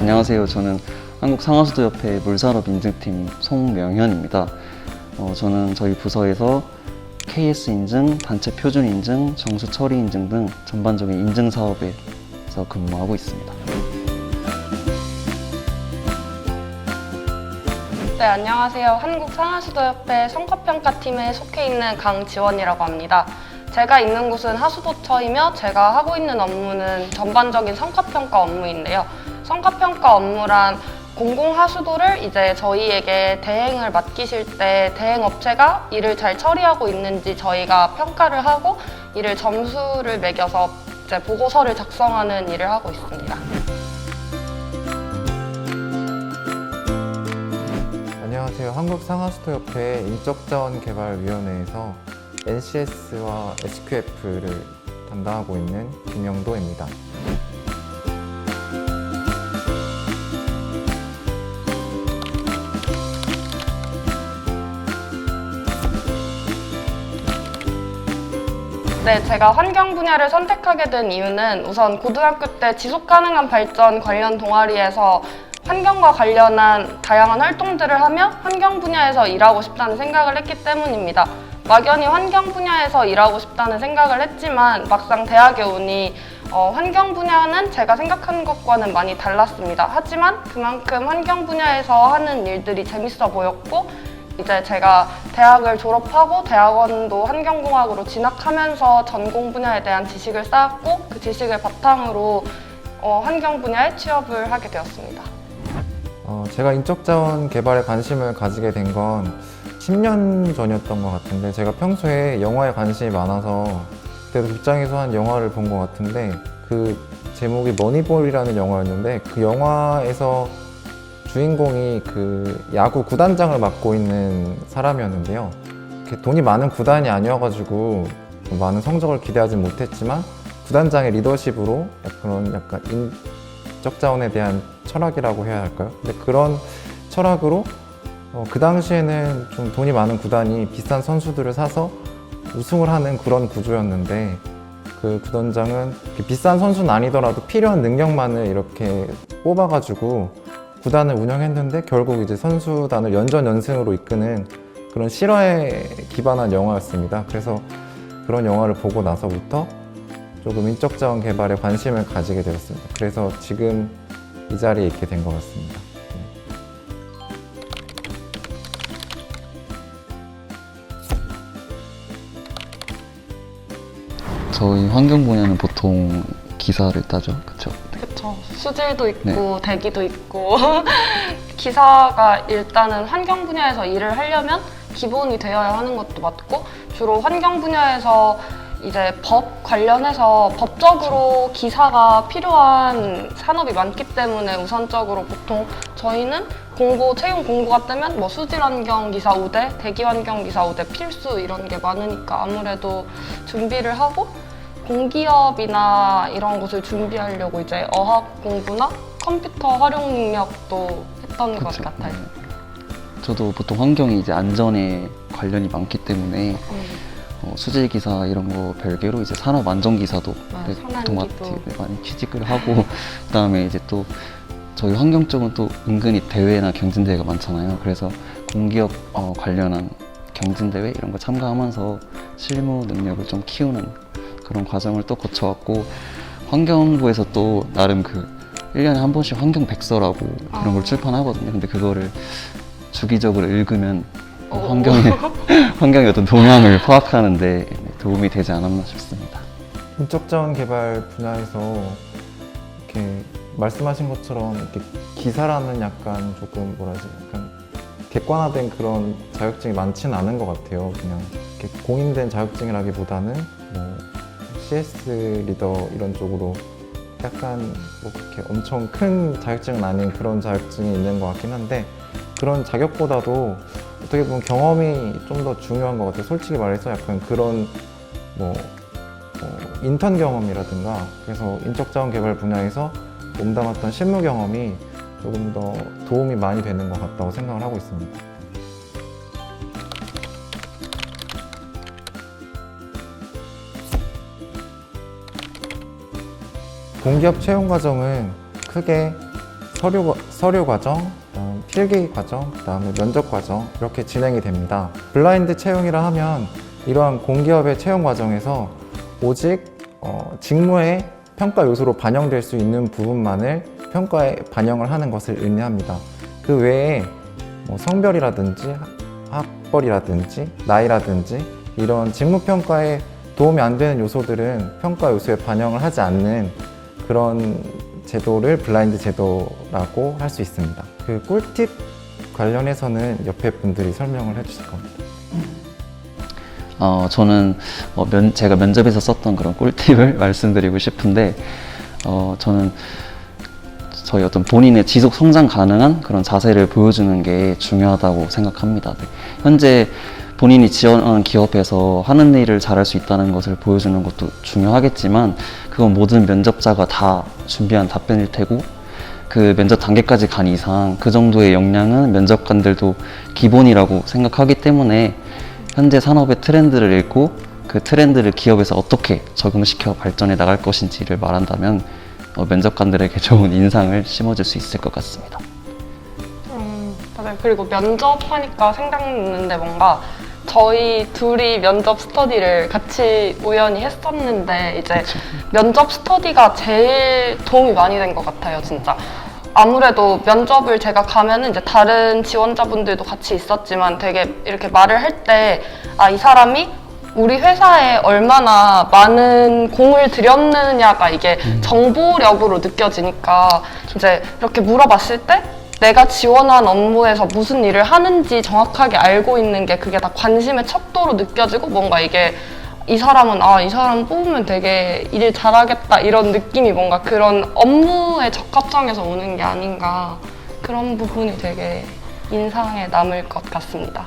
안녕하세요. 저는 한국상하수도협회 물산업인증팀 송명현입니다. 저는 저희 부서에서 KS 인증, 단체 표준 인증, 정수 처리 인증 등 전반적인 인증 사업에서 근무하고 있습니다. 네, 안녕하세요. 한국상하수도협회 성과평가팀에 속해 있는 강지원이라고 합니다. 제가 있는 곳은 하수도처이며 제가 하고 있는 업무는 전반적인 성과평가 업무인데요. 성과평가 업무란 공공하수도를 이제 저희에게 대행을 맡기실 때 대행업체가 일을 잘 처리하고 있는지 저희가 평가를 하고 이를 점수를 매겨서 이제 보고서를 작성하는 일을 하고 있습니다. 안녕하세요. 한국상하수도협회 인적자원개발위원회에서 NCS와 SQF를 담당하고 있는 김영도입니다. 네, 제가 환경 분야를 선택하게 된 이유는 우선 고등학교 때 지속가능한 발전 관련 동아리에서 환경과 관련한 다양한 활동들을 하며 환경 분야에서 일하고 싶다는 생각을 했기 때문입니다. 막연히 환경 분야에서 일하고 싶다는 생각을 했지만 막상 대학에 오니 환경 분야는 제가 생각하는 것과는 많이 달랐습니다. 하지만 그만큼 환경 분야에서 하는 일들이 재밌어 보였고 이제 제가 대학을 졸업하고 대학원도 환경공학으로 진학하면서 전공 분야에 대한 지식을 쌓았고 그 지식을 바탕으로 환경 분야에 취업을 하게 되었습니다. 제가 인적자원 개발에 관심을 가지게 된 건 10년 전이었던 것 같은데 제가 평소에 영화에 관심이 많아서 그때도 극장에서 한 영화를 본 것 같은데 그 제목이 머니볼이라는 영화였는데 그 영화에서 주인공이 그 야구 구단장을 맡고 있는 사람이었는데요. 돈이 많은 구단이 아니어가지고 많은 성적을 기대하지 못했지만 구단장의 리더십으로 그런 약간 인적자원에 대한 철학이라고 해야 할까요? 근데 그런 철학으로 그 당시에는 좀 돈이 많은 구단이 비싼 선수들을 사서 우승을 하는 그런 구조였는데 그 구단장은 비싼 선수는 아니더라도 필요한 능력만을 이렇게 뽑아가지고 구단을 운영했는데 결국 이제 선수단을 연전연승으로 이끄는 그런 실화에 기반한 영화였습니다. 그래서 그런 영화를 보고 나서부터 조금 인적자원 개발에 관심을 가지게 되었습니다. 그래서 지금 이 자리에 있게 된 것 같습니다. 저희 환경 분야는 보통 기사를 따죠, 그렇죠? 그렇죠. 수질도 있고 네. 대기도 있고 기사가 일단은 환경 분야에서 일을 하려면 기본이 되어야 하는 것도 맞고 주로 환경 분야에서 이제 법 관련해서 법적으로 기사가 필요한 산업이 많기 때문에 우선적으로 보통 저희는 채용 공고가 뜨면 뭐 수질환경 기사 5대, 대기환경 기사 5대 필수 이런 게 많으니까 아무래도 준비를 하고 공기업이나 이런 것을 준비하려고 이제 어학 공부나 컴퓨터 활용 능력도 했던 것 같아요. 저도 보통 환경이 이제 안전에 관련이 많기 때문에 수질 기사 이런 거 별개로 이제 산업 안전 기사도 산안기도 많이 취직을 하고 그다음에 이제 또 저희 환경 쪽은 또 은근히 대회나 경진대회가 많잖아요. 그래서 공기업 관련한 경진대회 이런 거 참가하면서 실무 능력을 좀 키우는 그런 과정을 또 거쳐왔고 환경부에서 또 나름 그 1년에 한 번씩 환경 백서라고 그런 걸 출판하거든요. 근데 그거를 주기적으로 읽으면 환경의 어떤 동향을 파악하는 데 도움이 되지 않았나 싶습니다. 인적자원 개발 분야에서 이렇게 말씀하신 것처럼 이렇게 기사라는 약간 조금 약간 객관화된 그런 자격증이 많지는 않은 것 같아요. 그냥 이렇게 공인된 자격증이라기보다는 뭐 CS 리더 이런 쪽으로 약간 뭐 그렇게 엄청 큰 자격증은 아닌 그런 자격증이 있는 것 같긴 한데 그런 자격보다도 어떻게 보면 경험이 좀 더 중요한 것 같아요. 솔직히 말해서 약간 그런 인턴 경험이라든가 그래서 인적자원 개발 분야에서 몸담았던 실무 경험이 조금 더 도움이 많이 되는 것 같다고 생각을 하고 있습니다. 공기업 채용 과정은 크게 서류 과정, 필기 과정, 그다음에 면접 과정 이렇게 진행이 됩니다. 블라인드 채용이라 하면 이러한 공기업의 채용 과정에서 오직 직무의 평가 요소로 반영될 수 있는 부분만을 평가에 반영을 하는 것을 의미합니다. 그 외에 성별이라든지 학벌이라든지 나이라든지 이런 직무평가에 도움이 안 되는 요소들은 평가 요소에 반영을 하지 않는 그런 제도를 블라인드 제도라고 할 수 있습니다. 그 꿀팁 관련해서는 옆에 분들이 설명을 해주실 겁니다. 저는 제가 면접에서 썼던 그런 꿀팁을 말씀드리고 싶은데, 저는 저희 어떤 본인의 지속 성장 가능한 그런 자세를 보여주는 게 중요하다고 생각합니다. 네. 현재 본인이 지원하는 기업에서 하는 일을 잘할 수 있다는 것을 보여주는 것도 중요하겠지만, 그건 모든 면접자가 다 준비한 답변일 테고, 그 면접 단계까지 간 이상 그 정도의 역량은 면접관들도 기본이라고 생각하기 때문에, 현재 산업의 트렌드를 읽고 그 트렌드를 기업에서 어떻게 적용시켜 발전해 나갈 것인지를 말한다면 면접관들에게 좋은 인상을 심어줄 수 있을 것 같습니다. 맞아요. 그리고 면접하니까 생각났는데, 뭔가 저희 둘이 면접 스터디를 같이 우연히 했었는데, 이제 면접 스터디가 제일 도움이 많이 된 것 같아요, 진짜. 아무래도 면접을 제가 가면은 이제 다른 지원자분들도 같이 있었지만 되게 이렇게 말을 할 때, 이 사람이 우리 회사에 얼마나 많은 공을 들였느냐가 이게 정보력으로 느껴지니까, 이제 이렇게 물어봤을 때 내가 지원한 업무에서 무슨 일을 하는지 정확하게 알고 있는 게, 그게 다 관심의 척도로 느껴지고, 뭔가 이게 이 사람은 이 사람 뽑으면 되게 일 잘하겠다 이런 느낌이, 뭔가 그런 업무의 적합성에서 오는 게 아닌가, 그런 부분이 되게 인상에 남을 것 같습니다.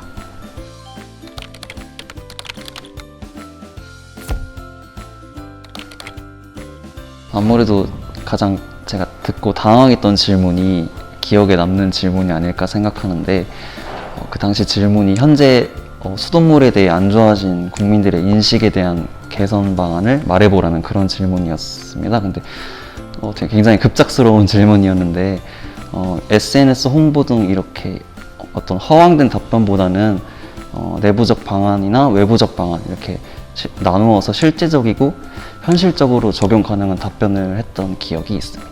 아무래도 가장 제가 듣고 당황했던 질문이 기억에 남는 질문이 아닐까 생각하는데, 그 당시 질문이 현재 수돗물에 대해 안 좋아진 국민들의 인식에 대한 개선 방안을 말해보라는 그런 질문이었습니다. 근데 되게 굉장히 급작스러운 질문이었는데, SNS 홍보 등 이렇게 어떤 허황된 답변보다는 내부적 방안이나 외부적 방안 이렇게 나누어서 실제적이고 현실적으로 적용 가능한 답변을 했던 기억이 있습니다.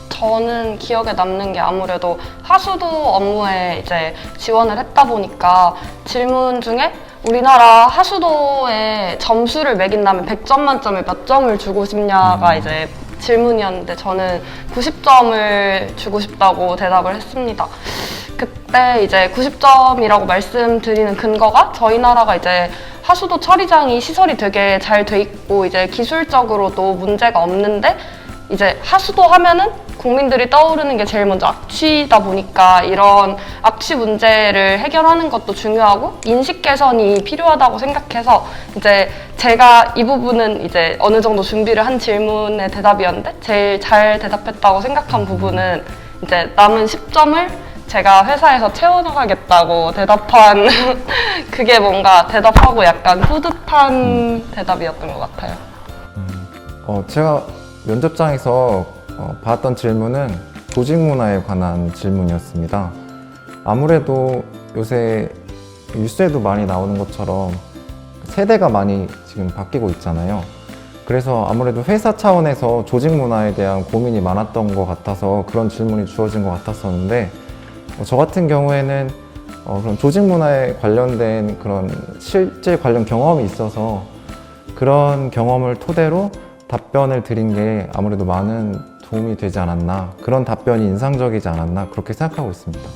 저는 기억에 남는 게 아무래도 하수도 업무에 이제 지원을 했다 보니까, 질문 중에 우리나라 하수도에 점수를 매긴다면 100점 만점에 몇 점을 주고 싶냐가 이제 질문이었는데, 저는 90점을 주고 싶다고 대답을 했습니다. 그때 이제 90점이라고 말씀드리는 근거가, 저희 나라가 이제 하수도 처리장이 시설이 되게 잘 돼 있고 이제 기술적으로도 문제가 없는데, 이제 하수도 하면은 국민들이 떠오르는 게 제일 먼저 악취다 보니까, 이런 악취 문제를 해결하는 것도 중요하고 인식 개선이 필요하다고 생각해서, 이제 제가 이 부분은 이제 어느 정도 준비를 한 질문의 대답이었는데, 제일 잘 대답했다고 생각한 부분은 이제 남은 10점을 제가 회사에서 채워나가겠다고 대답한 그게 뭔가 대답하고 약간 뿌듯한 대답이었던 것 같아요. 제가 면접장에서 받았던 질문은 조직 문화에 관한 질문이었습니다. 아무래도 요새 뉴스에도 많이 나오는 것처럼 세대가 많이 지금 바뀌고 있잖아요. 그래서 아무래도 회사 차원에서 조직 문화에 대한 고민이 많았던 것 같아서 그런 질문이 주어진 것 같았었는데, 저 같은 경우에는 그런 조직 문화에 관련된 그런 실제 관련 경험이 있어서 그런 경험을 토대로 답변을 드린 게 아무래도 많은 도움이 되지 않았나, 그런 답변이 인상적이지 않았나, 그렇게 생각하고 있습니다.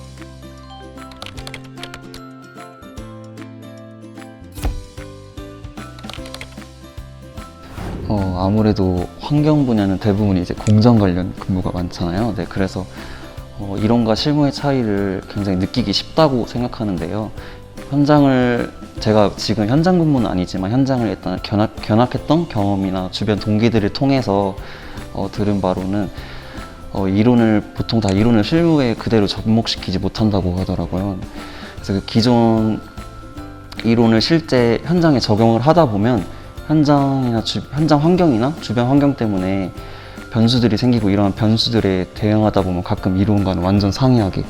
아무래도 환경 분야는 대부분 이제 공정 관련 근무가 많잖아요. 네, 그래서 이론과 실무의 차이를 굉장히 느끼기 쉽다고 생각하는데요. 제가 지금 현장 근무는 아니지만 현장을 일단 견학했던 경험이나 주변 동기들을 통해서 들은 바로는 보통 다 이론을 실무에 그대로 접목시키지 못한다고 하더라고요. 그래서 그 기존 이론을 실제 현장에 적용을 하다 보면 현장 환경이나 주변 환경 때문에 변수들이 생기고 이런 변수들에 대응하다 보면 가끔 이론과는 완전 상이하게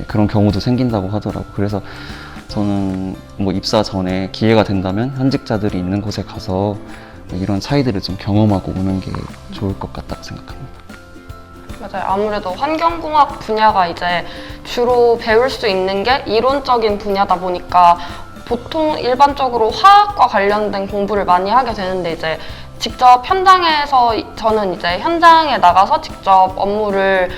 그런 경우도 생긴다고 하더라고요. 그래서 저는 뭐 입사 전에 기회가 된다면 현직자들이 있는 곳에 가서 이런 차이들을 좀 경험하고 오는 게 좋을 것 같다고 생각합니다. 맞아요. 아무래도 환경공학 분야가 이제 주로 배울 수 있는 게 이론적인 분야다 보니까 보통 일반적으로 화학과 관련된 공부를 많이 하게 되는데 이제 직접 현장에서 저는 이제 현장에 나가서 직접 업무를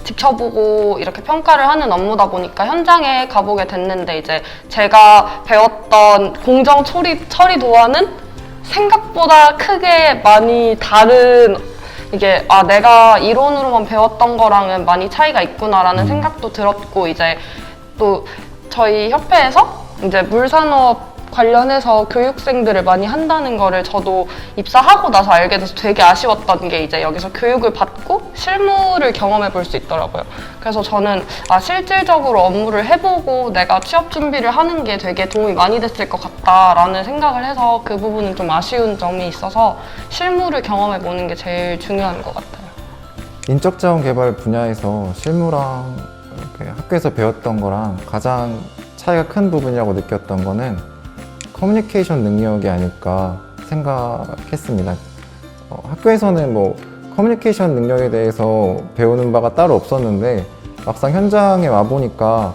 지켜보고 이렇게 평가를 하는 업무다 보니까 현장에 가보게 됐는데 이제 제가 배웠던 공정 처리 도안은 생각보다 크게 많이 다른 이게 내가 이론으로만 배웠던 거랑은 많이 차이가 있구나라는 생각도 들었고 이제 또 저희 협회에서 이제 물산업 관련해서 교육생들을 많이 한다는 거를 저도 입사하고 나서 알게 돼서 되게 아쉬웠던 게 이제 여기서 교육을 받고 실무를 경험해 볼 수 있더라고요. 그래서 저는 실질적으로 업무를 해보고 내가 취업 준비를 하는 게 되게 도움이 많이 됐을 것 같다라는 생각을 해서 그 부분은 좀 아쉬운 점이 있어서 실무를 경험해 보는 게 제일 중요한 것 같아요. 인적자원 개발 분야에서 실무랑 이렇게 학교에서 배웠던 거랑 가장 차이가 큰 부분이라고 느꼈던 거는 커뮤니케이션 능력이 아닐까 생각했습니다. 학교에서는 뭐 커뮤니케이션 능력에 대해서 배우는 바가 따로 없었는데 막상 현장에 와보니까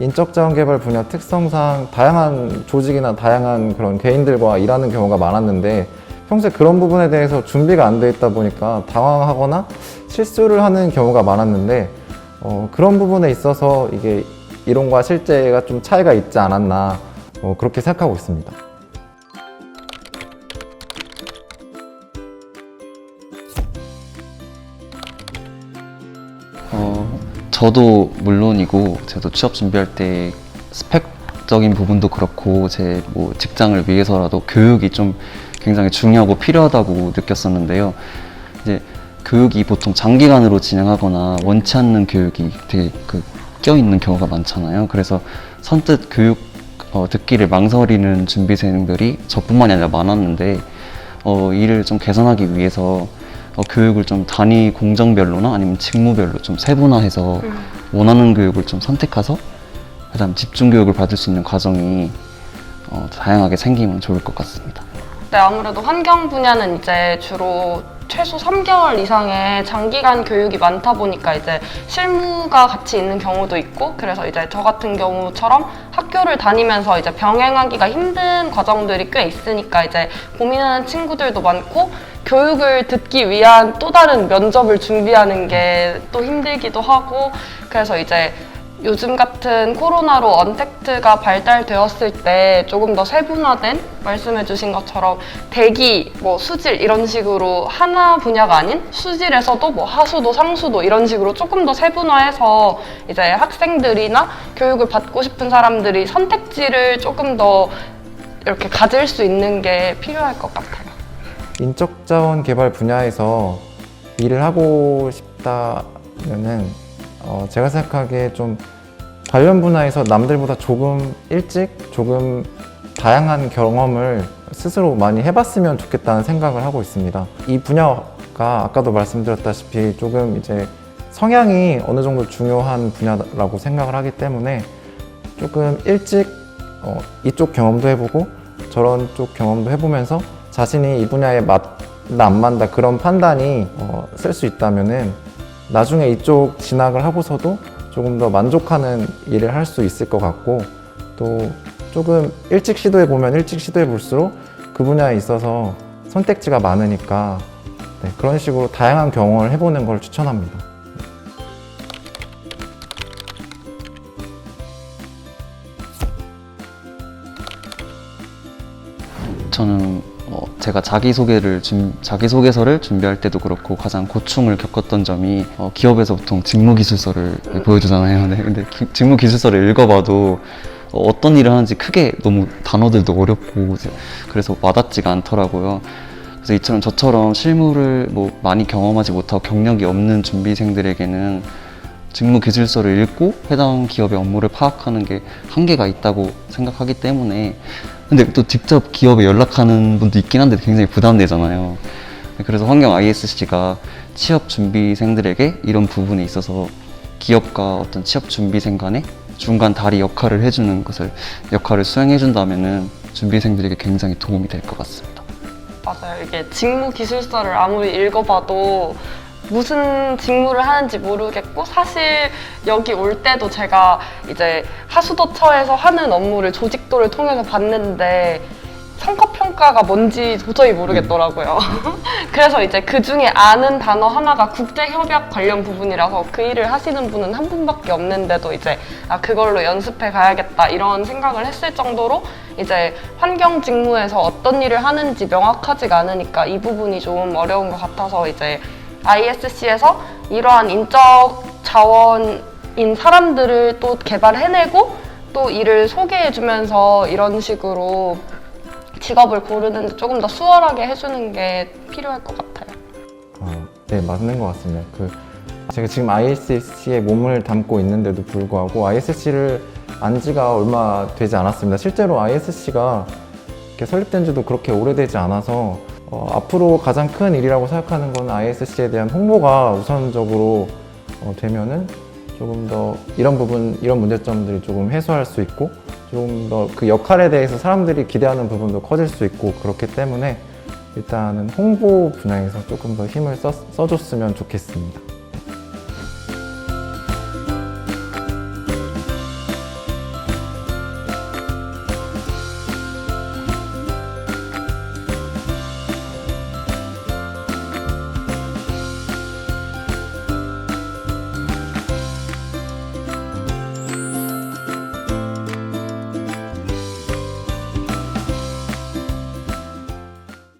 인적자원 개발 분야 특성상 다양한 조직이나 다양한 그런 개인들과 일하는 경우가 많았는데 평소에 그런 부분에 대해서 준비가 안 돼 있다 보니까 당황하거나 실수를 하는 경우가 많았는데 그런 부분에 있어서 이게 이론과 실제가 좀 차이가 있지 않았나 그렇게 생각하고 있습니다. 저도 물론이고 저도 취업 준비할 때 스펙적인 부분도 그렇고 제 뭐 직장을 위해서라도 교육이 좀 굉장히 중요하고 필요하다고 느꼈었는데요. 이제 교육이 보통 장기간으로 진행하거나 원치 않는 교육이 되게 껴있는 경우가 많잖아요. 그래서 선뜻 교육 듣기를 망설이는 준비생들이 저뿐만이 아니라 많았는데 이를 좀 개선하기 위해서 교육을 좀 단위 공정별로나 아니면 직무별로 좀 세분화해서 원하는 교육을 좀 선택해서 그다음 집중 교육을 받을 수 있는 과정이 다양하게 생기면 좋을 것 같습니다. 네, 아무래도 환경 분야는 이제 주로 최소 3개월 이상의 장기간 교육이 많다 보니까 이제 실무가 같이 있는 경우도 있고 그래서 이제 저 같은 경우처럼 학교를 다니면서 이제 병행하기가 힘든 과정들이 꽤 있으니까 이제 고민하는 친구들도 많고 교육을 듣기 위한 또 다른 면접을 준비하는 게 또 힘들기도 하고 그래서 이제 요즘 같은 코로나로 언택트가 발달되었을 때 조금 더 세분화된 말씀해주신 것처럼 대기, 수질 이런 식으로 하나 분야가 아닌 수질에서도 하수도, 상수도 이런 식으로 조금 더 세분화해서 이제 학생들이나 교육을 받고 싶은 사람들이 선택지를 조금 더 이렇게 가질 수 있는 게 필요할 것 같아요. 인적자원 개발 분야에서 일을 하고 싶다면은 제가 생각하기에 좀 관련 분야에서 남들보다 조금 일찍 조금 다양한 경험을 스스로 많이 해봤으면 좋겠다는 생각을 하고 있습니다. 이 분야가 아까도 말씀드렸다시피 조금 이제 성향이 어느 정도 중요한 분야라고 생각을 하기 때문에 조금 일찍 이쪽 경험도 해보고 저런 쪽 경험도 해보면서 자신이 이 분야에 맞나 안 맞나 그런 판단이 쓸 수 있다면은 나중에 이쪽 진학을 하고서도 조금 더 만족하는 일을 할 수 있을 것 같고 또 조금 일찍 시도해 보면 일찍 시도해 볼수록 그 분야에 있어서 선택지가 많으니까 그런 식으로 다양한 경험을 해보는 걸 추천합니다. 저는 제가 자기소개서를 준비할 때도 그렇고 가장 고충을 겪었던 점이 기업에서 보통 직무기술서를 보여주잖아요. 네, 근데 직무기술서를 읽어봐도 어떤 일을 하는지 크게 너무 단어들도 어렵고 그래서 와닿지가 않더라고요. 그래서 이처럼 저처럼 실무를 많이 경험하지 못하고 경력이 없는 준비생들에게는 직무기술서를 읽고 해당 기업의 업무를 파악하는 게 한계가 있다고 생각하기 때문에 근데 또 직접 기업에 연락하는 분도 있긴 한데 굉장히 부담되잖아요. 그래서 환경 ISC가 취업 준비생들에게 이런 부분에 있어서 기업과 어떤 취업 준비생 간의 중간 다리 역할을 수행해준다면은 준비생들에게 굉장히 도움이 될 것 같습니다. 맞아요. 이게 직무 기술서를 아무리 읽어봐도 무슨 직무를 하는지 모르겠고, 사실 여기 올 때도 제가 이제 하수도처에서 하는 업무를 조직도를 통해서 봤는데 성과평가가 뭔지 도저히 모르겠더라고요. 그래서 이제 그 중에 아는 단어 하나가 국제협약 관련 부분이라서 그 일을 하시는 분은 한 분밖에 없는데도 이제 그걸로 연습해 가야겠다 이런 생각을 했을 정도로 이제 환경 직무에서 어떤 일을 하는지 명확하지가 않으니까 이 부분이 좀 어려운 것 같아서 이제 ISC에서 이러한 인적 자원인 사람들을 또 개발해내고 또 일을 소개해주면서 이런 식으로 직업을 고르는데 조금 더 수월하게 해주는 게 필요할 것 같아요. 네, 맞는 것 같습니다. 제가 지금 ISC에 몸을 담고 있는데도 불구하고 ISC를 안 지가 얼마 되지 않았습니다. 실제로 ISC가 설립된 지도 그렇게 오래되지 않아서 앞으로 가장 큰 일이라고 생각하는 건 ISC에 대한 홍보가 우선적으로 되면은 조금 더 이런 문제점들이 조금 해소할 수 있고 좀 더 그 역할에 대해서 사람들이 기대하는 부분도 커질 수 있고 그렇기 때문에 일단은 홍보 분야에서 조금 더 힘을 써줬으면 좋겠습니다.